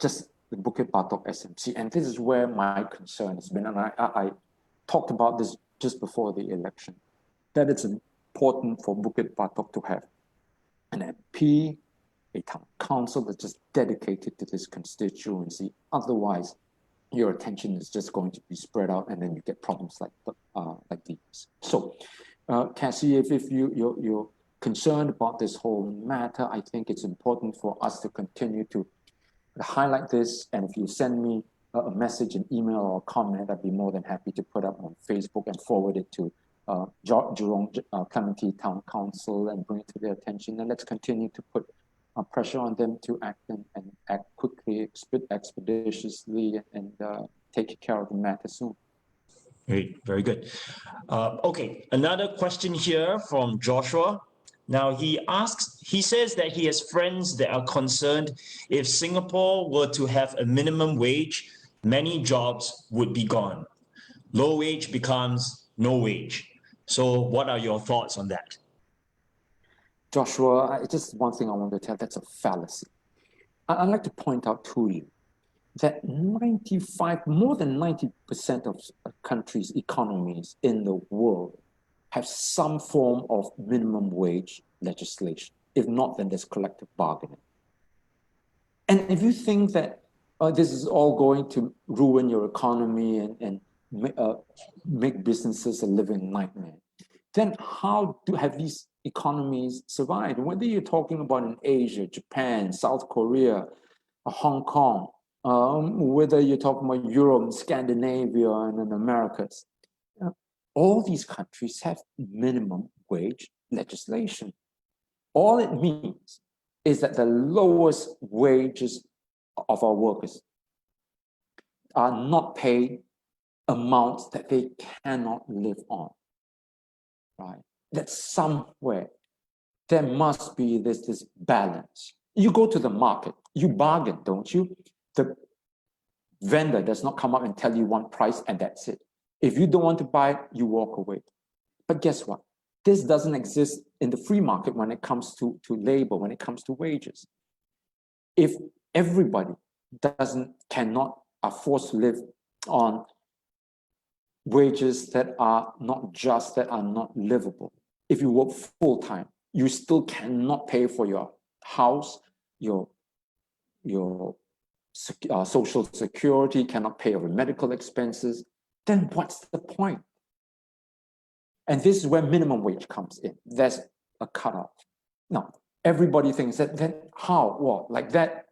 just the Bukit Batok SMC. And this is where my concern has been. And I talked about this just before the election, that it's important for Bukit Batok to have an MP, a town council that's just dedicated to this constituency. Otherwise, your attention is just going to be spread out, and then you get problems like these. So, Cassie, if you're concerned about this whole matter, I think it's important for us to continue to highlight this. And if you send me a message, an email, or a comment, I'd be more than happy to put up on Facebook and forward it to Jurong Clementi Town Council and bring it to their attention. And let's continue to put pressure on them to act and act quickly, expeditiously, and take care of the matter soon. Great, very good. Okay, another question here from Joshua. Now he says that he has friends that are concerned if Singapore were to have a minimum wage, many jobs would be gone. Low wage becomes no wage. So what are your thoughts on that? Joshua, just one thing I want to tell, that's a fallacy. I'd like to point out to you that more than 90% of countries' economies in the world have some form of minimum wage legislation. If not, then there's collective bargaining. And if you think that this is all going to ruin your economy and make businesses a living nightmare, then how have these economies survived? Whether you're talking about in Asia, Japan, South Korea, Hong Kong, whether you're talking about Europe, Scandinavia, and the Americas, all these countries have minimum wage legislation. All it means is that the lowest wages of our workers are not paid amounts that they cannot live on, right? That somewhere there must be this balance. You go to the market, you bargain, don't you? The vendor does not come up and tell you one price and that's it. If you don't want to buy, you walk away. But guess what? This doesn't exist in the free market when it comes to labor, when it comes to wages. If everybody are forced to live on wages that are not just, that are not livable. If you work full-time, you still cannot pay for your house, your social security, cannot pay your medical expenses, then what's the point? And this is where minimum wage comes in. There's a cutoff. Now, everybody thinks that then how? Well, like that,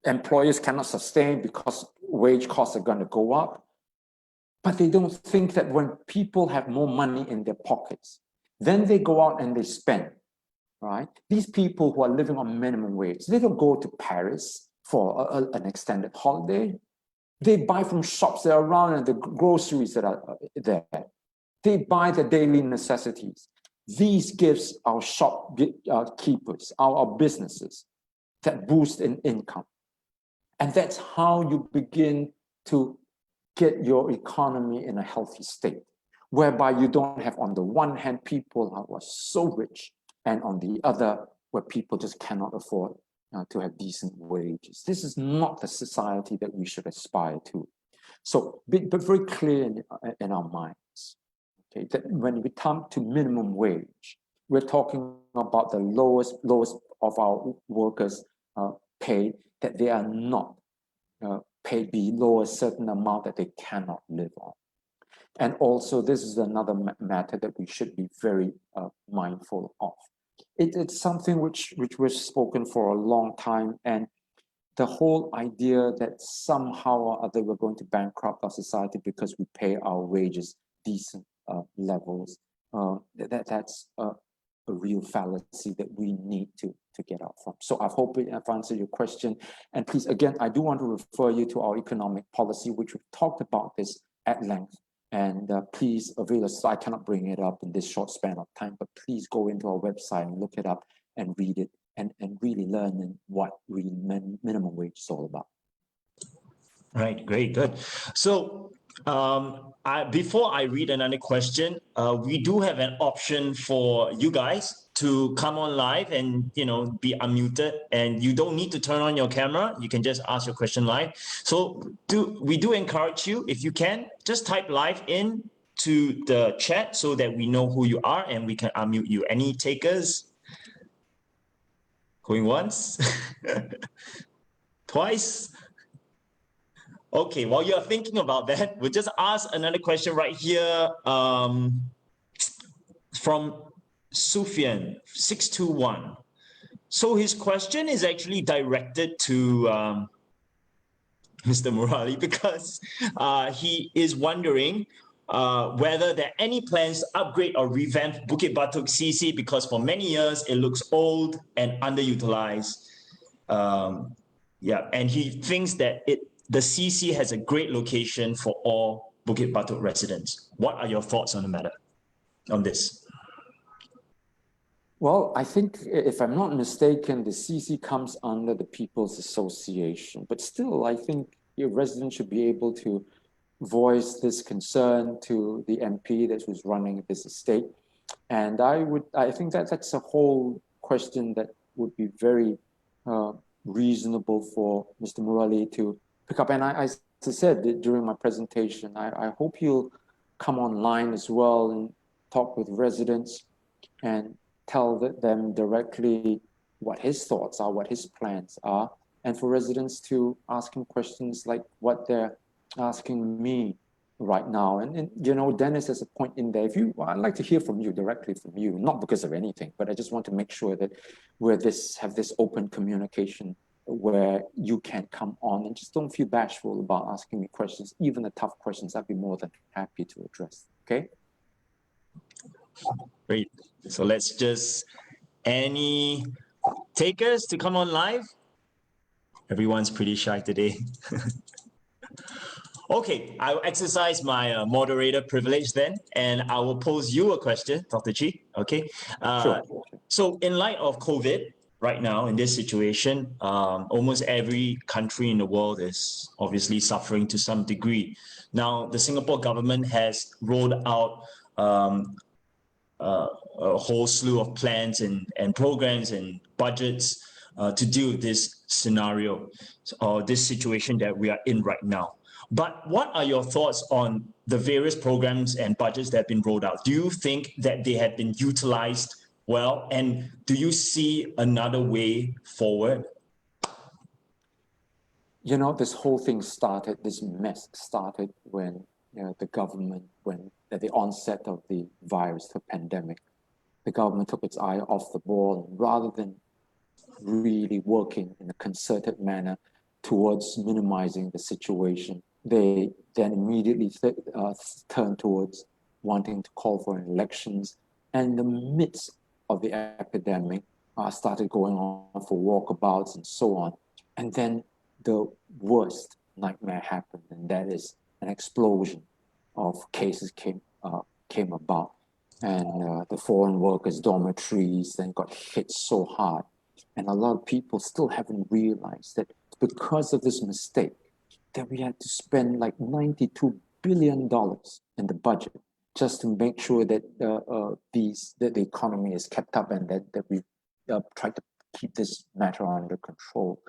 employers cannot sustain because wage costs are going to go up. But they don't think that when people have more money in their pockets, then they go out and they spend, right? These people who are living on minimum wage, they don't go to Paris for an extended holiday. They buy from shops that are around and the groceries that are there. They buy the daily necessities. These gives our shop keepers, our businesses, that boost in income. And that's how you begin to get your economy in a healthy state, whereby you don't have, on the one hand, people who are so rich, and on the other, where people just cannot afford to have decent wages. This is not the society that we should aspire to. So, but very clear in our minds, okay, that when we come to minimum wage, we're talking about the lowest of our workers' pay, that they are not paid below a certain amount that they cannot live on. And also, this is another matter that we should be very mindful of. It's something which was spoken for a long time, and the whole idea that somehow or other we're going to bankrupt our society because we pay our wages decent levels, that's a real fallacy that we need to get out from. So I hope I've answered your question. And please, again, I do want to refer you to our economic policy, which we've talked about this at length. And please avail us. I cannot bring it up in this short span of time, but please go into our website and look it up and read it and really learn what really minimum wage is all about. Right, great, good. So before I read another question, we do have an option for you guys to come on live and be unmuted, and you don't need to turn on your camera. You can just ask your question live. So we do encourage you, if you can, just type live in to the chat so that we know who you are and we can unmute you. Any takers? Going once? Twice? Okay, while you're thinking about that, we'll just ask another question right here from Sufyan 621. So his question is actually directed to Mr. Murali, because he is wondering whether there are any plans to upgrade or revamp Bukit Batok CC, because for many years it looks old and underutilized. Yeah, and he thinks that the CC has a great location for all Bukit Batok residents. What are your thoughts on the matter, on this? Well, I think, if I'm not mistaken, the CC comes under the People's Association, but still, I think your residents should be able to voice this concern to the MP that was running this estate. And I think that's a whole question that would be very reasonable for Mr. Murali to pick up. And as I said during my presentation, I hope you'll come online as well and talk with residents and tell them directly what his thoughts are, what his plans are, and for residents to ask him questions like what they're asking me right now. And Dennis has a point in there. I'd like to hear from you, directly from you, not because of anything, but I just want to make sure that have this open communication where you can come on, and just don't feel bashful about asking me questions, even the tough questions. I'd be more than happy to address. Okay. Great. So let's just, any takers to come on live? Everyone's pretty shy today. Okay, I'll exercise my moderator privilege then, and I will pose you a question, Dr. Chi. Okay. Sure. So in light of COVID, right now in this situation, almost every country in the world is obviously suffering to some degree. Now, the Singapore government has rolled out a whole slew of plans and programs and budgets to deal with this scenario or this situation that we are in right now. But what are your thoughts on the various programs and budgets that have been rolled out? Do you think that they have been utilized well? And do you see another way forward? This whole thing started, this mess started when the government, at the onset of the virus, the pandemic, the government took its eye off the ball, and rather than really working in a concerted manner towards minimizing the situation, they then immediately turned towards wanting to call for elections. And in the midst of the epidemic, started going on for walkabouts and so on. And then the worst nightmare happened, and that is an explosion of cases came about. And the foreign workers' dormitories then got hit so hard. And a lot of people still haven't realized that because of this mistake, that we had to spend like $92 billion in the budget just to make sure that that the economy is kept up, and that we try to keep this matter under control.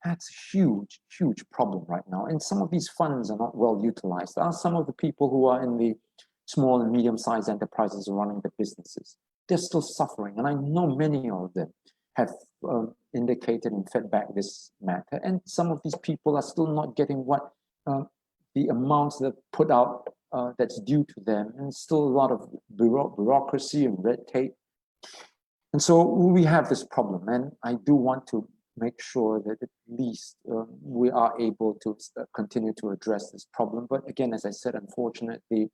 That's a huge, huge problem right now. And some of these funds are not well utilized. There are some of the people who are in the small and medium-sized enterprises running the businesses. They're still suffering. And I know many of them have indicated and fed back this matter. And some of these people are still not getting what the amounts that put out that's due to them. And still a lot of bureaucracy and red tape. And so we have this problem. And I do want to make sure that at least we are able to continue to address this problem. But again, as I said, unfortunately,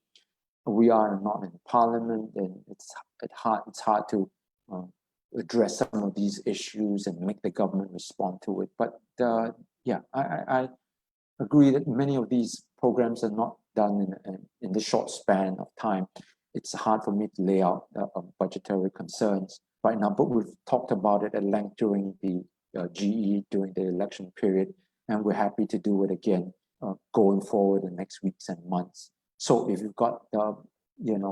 we are not in Parliament, and it's hard to address some of these issues and make the government respond to it. But yeah, I agree that many of these programs are not done in the short span of time. It's hard for me to lay out budgetary concerns right now, but we've talked about it at length during the GE during the election period, and we're happy to do it again going forward in the next weeks and months. So if you've got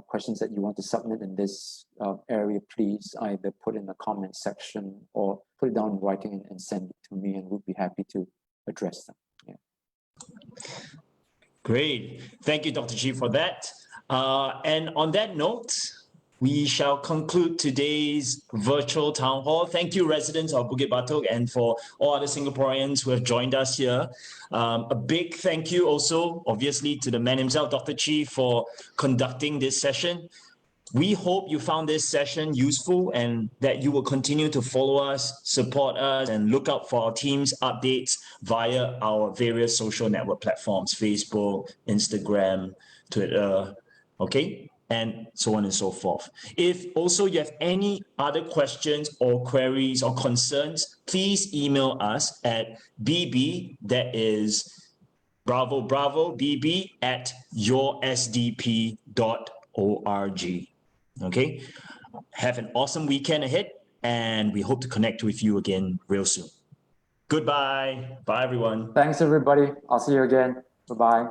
questions that you want to submit in this area, please either put in the comment section or put it down in writing and send it to me, and we'll be happy to address them. Yeah. Great. Thank you, Dr. Chi, for that. And on that note, we shall conclude today's virtual town hall. Thank you, residents of Bukit Batok, and for all other Singaporeans who have joined us here. A big thank you also, obviously, to the man himself, Dr. Chi, for conducting this session. We hope you found this session useful and that you will continue to follow us, support us, and look out for our team's updates via our various social network platforms, Facebook, Instagram, Twitter, okay? And so on and so forth. If also you have any other questions or queries or concerns, please email us at bb, that is Bravo Bravo BB at yoursdp.org. Okay, have an awesome weekend ahead, and we hope to connect with you again real soon. Goodbye. Bye, everyone. Thanks, everybody. I'll see you again. Bye-bye.